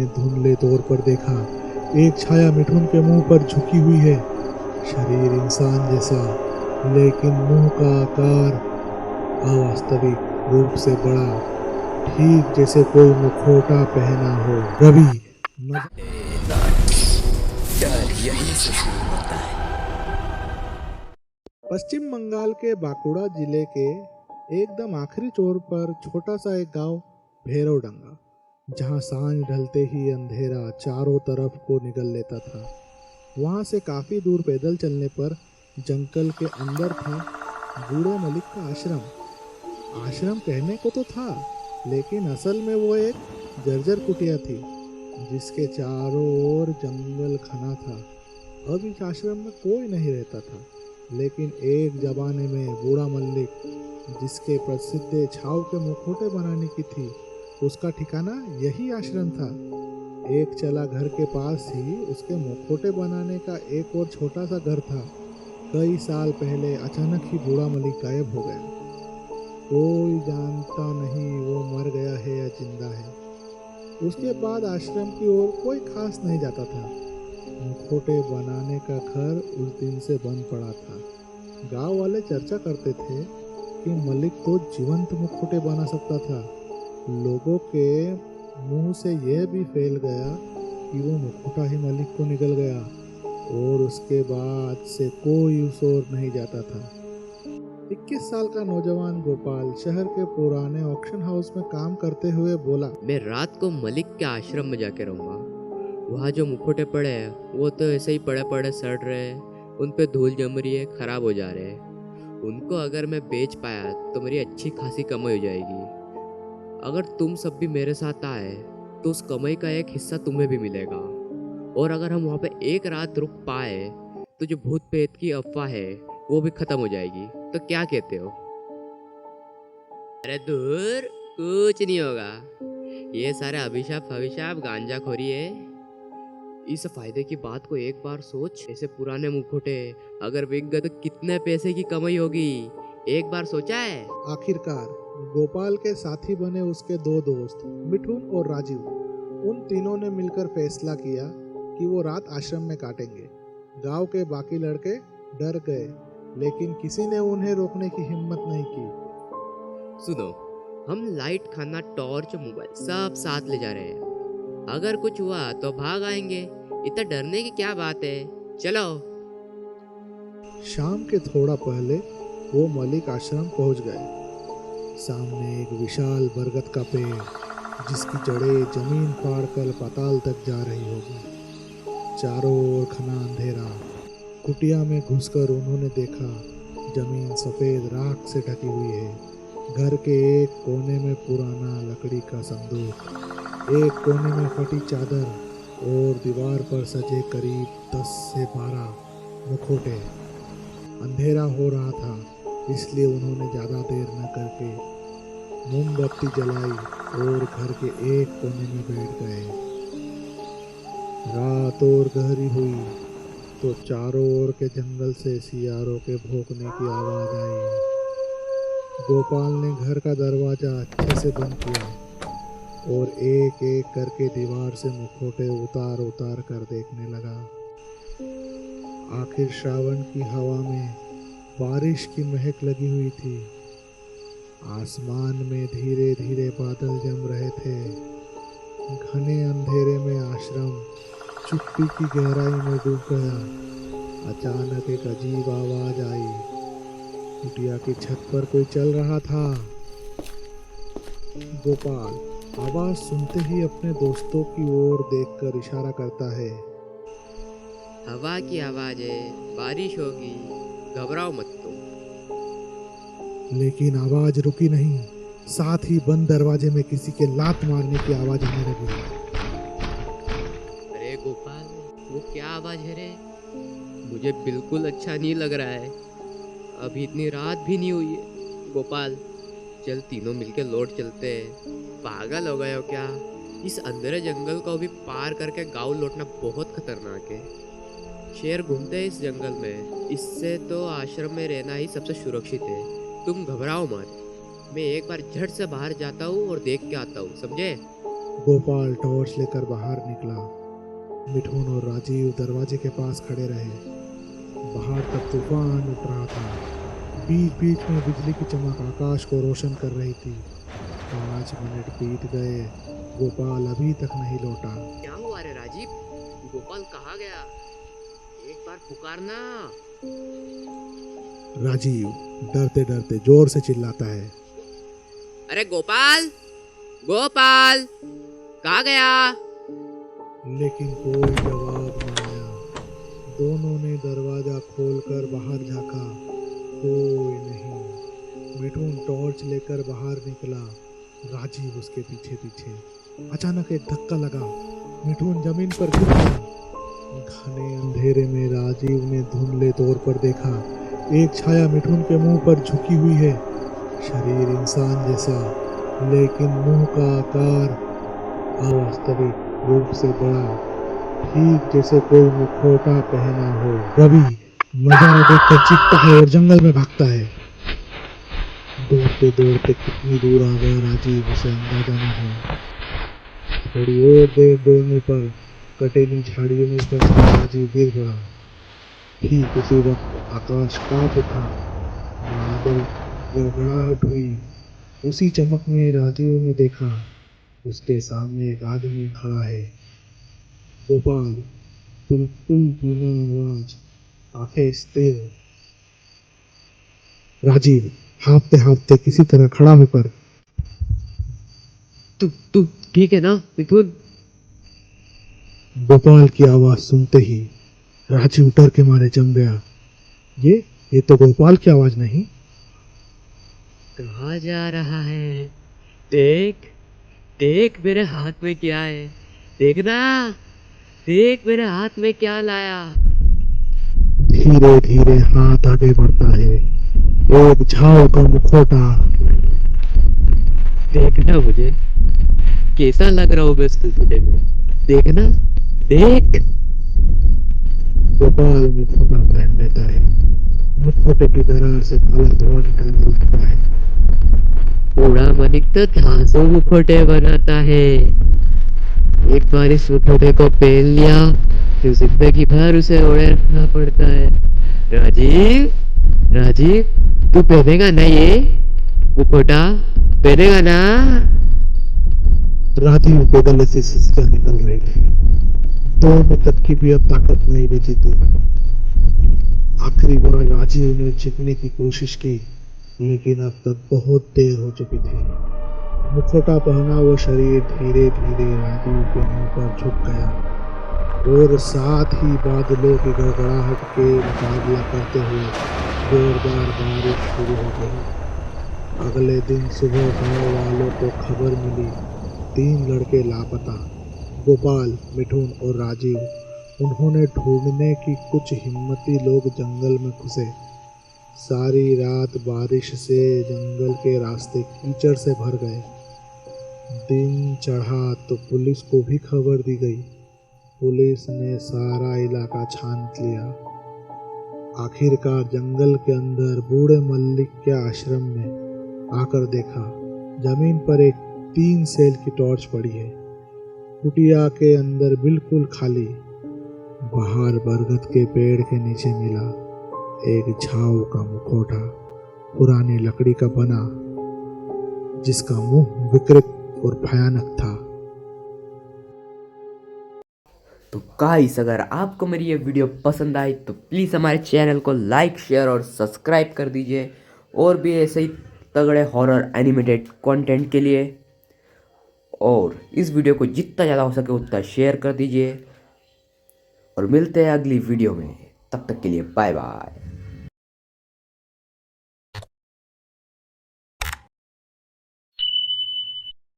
ने धुंधले तौर पर देखा। एक छाया मिठुन के मुंह पर झुकी हुई है, शरीर इंसान जैसा, लेकिन मुंह का आकार अवास्तविक रूप से बड़ा, ठीक जैसे कोई मुखौटा पहना हो। रवि डर यहीं से शुरू होता है। पश्चिम बंगाल के बांकुड़ा जिले के एकदम आखिरी छोर पर छोटा सा एक गांव भैरवडंगा, जहां सांझ ढलते ही अंधेरा चारों तरफ को निगल लेता था। वहां से काफी दूर पैदल चलने पर जंगल के अंदर था बूढ़े मलिक का आश्रम। आश्रम कहने को तो था, लेकिन असल में वो एक जर्जर कुटिया थी, जिसके चारों ओर जंगल घना था। अब इस आश्रम में कोई नहीं रहता था, लेकिन एक जमाने में बूढ़ा मल्लिक, जिसके प्रसिद्ध छाव के मुखौटे बनाने की थी, उसका ठिकाना यही आश्रम था। एक चला घर के पास ही उसके मुखौटे बनाने का एक और छोटा सा घर था। कई साल पहले अचानक ही बूढ़ा मलिक गायब हो गया। कोई जानता नहीं वो मर गया है या जिंदा है। उसके बाद आश्रम की ओर कोई खास नहीं जाता था। मुखौटे बनाने का घर उस दिन से बंद पड़ा था। गांव वाले चर्चा करते थे कि मलिक तो जीवंत मुखौटे बना सकता था। लोगों के मुंह से यह भी फैल गया कि वो मुखौटा ही मलिक को निकल गया, और उसके बाद से कोई उस ओर नहीं जाता था। 21 साल का नौजवान गोपाल शहर के पुराने ऑक्शन हाउस में काम करते हुए बोला, मैं रात को मलिक के आश्रम में जाके रहूंगा। वहाँ जो मुखौटे पड़े हैं वो तो ऐसे ही पड़े पड़े सड़ रहे हैं, उन पे धूल जम रही है, खराब हो जा रहे हैं। उनको अगर मैं बेच पाया तो मेरी अच्छी खासी कमाई हो जाएगी। अगर तुम सब भी मेरे साथ आए तो उस कमाई का एक हिस्सा तुम्हें भी मिलेगा। और अगर हम वहाँ पे एक रात रुक पाए तो जो भूत प्रेत की अफवाह है वो भी खत्म हो जाएगी। तो क्या कहते हो? अरे दूर, कुछ नहीं होगा। ये सारे अभिशाप अभिशाप गांजाखोरी है। इस फायदे की बात को एक बार सोच। ऐसे पुराने मुखौटे अगर बिक गए तो कितने पैसे की कमाई होगी, एक बार सोचा है? आखिरकार गोपाल के साथी बने उसके दो दोस्त मिठुन और राजीव। उन तीनों ने मिलकर फैसला किया कि वो रात आश्रम में काटेंगे। गांव के बाकी लड़के डर गए, लेकिन किसी ने उन्हें रोकने की हिम्मत नहीं की। सुनो, हम लाइट, खाना, टॉर्च, मोबाइल सब साथ ले जा रहे हैं। अगर कुछ हुआ तो भाग आएंगे, इतना डरने की क्या बात है। चलो। शाम के थोड़ा पहले वो मलिक आश्रम पहुंच गए। सामने एक विशाल बरगद का पेड़, जिसकी जड़ें जमीन फाड़कर पाताल तक जा रही होगी। चारों ओर घना अंधेरा। कुटिया में घुसकर उन्होंने देखा जमीन सफेद राख से ढकी हुई है। घर के एक कोने में पुराना लकड़ी का संदूक, एक कोने में फटी चादर, और दीवार पर सजे करीब 10 से 12 मुखौटे। अंधेरा हो रहा था, इसलिए उन्होंने ज़्यादा देर न करके मोमबत्ती जलाई और घर के एक कोने में बैठ गए। रात और गहरी हुई तो चारों ओर के जंगल से सियारों के भौंकने की आवाज आई। गोपाल ने घर का दरवाजा अच्छे से बंद किया और एक एक करके दीवार से मुखौटे उतार उतार कर देखने लगा। आखिर श्रावण की हवा में बारिश की महक लगी हुई थी। आसमान में धीरे धीरे बादल जम रहे थे। घने अंधेरे में आश्रम चुप्पी की गहराई में डूब गया। अचानक एक अजीब आवाज आई। कुटिया की छत पर कोई चल रहा था। गोपाल आवाज सुनते ही अपने दोस्तों की ओर देखकर इशारा करता है। हवा की आवाज है, बारिश होगी, घबराओ मत तुम। लेकिन आवाज रुकी नहीं। साथ ही बंद दरवाजे में किसी के लात मारने की आवाज आने लगी। अरे गोपाल, वो क्या आवाज है रे? मुझे बिल्कुल अच्छा नहीं लग रहा है। अभी इतनी रात भी नहीं हुई है। गोपाल, चल तीनों मिलके लौट चलते हैं। पागल हो गए हो क्या? इस अंधेरे जंगल को भी पार करके गांव लौटना बहुत खतरनाक है। शेर घूमते हैं इस जंगल में, इससे तो आश्रम में रहना ही सबसे सुरक्षित है। तुम घबराओ मत, मैं एक बार झट से बाहर जाता हूँ और देख के आता हूँ, समझे? गोपाल टॉर्च लेकर बाहर निकला। मिठुन और राजीव दरवाजे के पास खड़े रहे। बाहर तक तूफान उठ रहा था। बीच बीच में बिजली की चमक आकाश को रोशन कर रही थी। 5 मिनट बीत गए, गोपाल अभी तक नहीं लौटा। क्या हुआ रे राजीव? गोपाल कहाँ गया? एक बार पुकारना। राजीव डरते डरते जोर से चिल्लाता है। अरे गोपाल, गोपाल कहाँ गया? लेकिन कोई जवाब न आया। दोनों ने दरवाजा खोलकर बाहर झांका, कोई नहीं। मिठुन टॉर्च लेकर बाहर निकला, राजीव उसके पीछे पीछे। अचानक एक धक्का लगा, मिठुन जमीन पर गिर गया। घने अंधेरे में राजीव ने धुंधले तौर पर देखा, एक छाया मिठुन के मुंह पर झुकी हुई है। शरीर इंसान जैसा, लेकिन मुंह का आकार अवास्तविक रूप से बड़ा, ठीक जैसे कोई मुखौटा पहना हो। रवि नजारा देखकर चीखता है और जंगल में भागता है। दौड़ते दौड़ते कितनी दूर आ गया राजीव, उसे अंदाजा नहीं है। थोड़ी और देर दौड़ने पर कटेली झाड़ियों में फंसा राजीव गिर गया। ठीक उसी वक्त आकाश कांप उठा, बादल गड़गड़ाहट हुई। उसी चमक में राजीव ने देखा, उसके सामने एक आदमी खड़ा है। गोपाल, तुम आवाज, आंखें स्थिर। राजीव हाँफते हाँफते किसी तरह खड़ा होकर, तू ठीक है ना मिठुन? गोपाल की आवाज सुनते ही राजीव डर के मारे जम गया। ये तो गोपाल की आवाज नहीं। कहाँ जा रहा है? देख देख मेरे हाथ में क्या है, देखना, देख मेरे हाथ में क्या लाया। धीरे धीरे हाथ आगे बढ़ता है, एक झाव का मुखौटा। देखना मुझे कैसा लग रहा हूँ मैं तुझे, देखना, देख। गोपाल मुखौटा पहन लेता है। मुखौटे की दरार से काला धुआं निकलने लगता है। बूढ़ा मलिक तो घासों मुखौटे बनाता है। एक बार इस मुखौटे को पहन लिया तो जिंदगी भर उसे ओढ़े रखना पड़ता है। राजीव, राजीव तू पहनेगा ना ये मुखौटा? पहनेगा ना? राजीव के गले से सिसका निकल रही थी। 2 मिनट तक की भी अब ताकत नहीं बची थी। आखिरी बार राजीव ने छिपने की कोशिश की, लेकिन अब तक बहुत देर हो चुकी थी। मुखौटा पहना वो शरीर धीरे धीरे राजीव के मुंह पर झुक गया, और साथ ही बादलों की गड़गड़ाहट के मुकाबला करते हुए जोरदार बारिश शुरू हो गई। अगले दिन सुबह गांव वालों को खबर मिली, 3 लड़के लापता, गोपाल, मिठुन और राजीव। उन्होंने ढूंढने की कुछ हिम्मती लोग जंगल में घुसे। सारी रात बारिश से जंगल के रास्ते कीचड़ से भर गए। दिन चढ़ा तो पुलिस को भी खबर दी गई। पुलिस ने सारा इलाका छान लिया। आखिरकार जंगल के अंदर बूढ़े मल्लिक के आश्रम में आकर देखा, जमीन पर एक 3 सेल की टॉर्च पड़ी है। कुटिया के अंदर बिल्कुल खाली। बाहर बरगद के पेड़ के नीचे मिला एक झाव का मुखौटा, पुरानी लकड़ी का बना, जिसका मुंह विकृत और भयानक था। तो गाइस, अगर आपको मेरी ये वीडियो पसंद आई तो प्लीज़ हमारे चैनल को लाइक, शेयर और सब्सक्राइब कर दीजिए, और भी ऐसे ही तगड़े हॉरर एनिमेटेड कंटेंट के लिए। और इस वीडियो को जितना ज़्यादा हो सके उतना शेयर कर दीजिए, और मिलते हैं अगली वीडियो में। तब तक के लिए बाय बाय।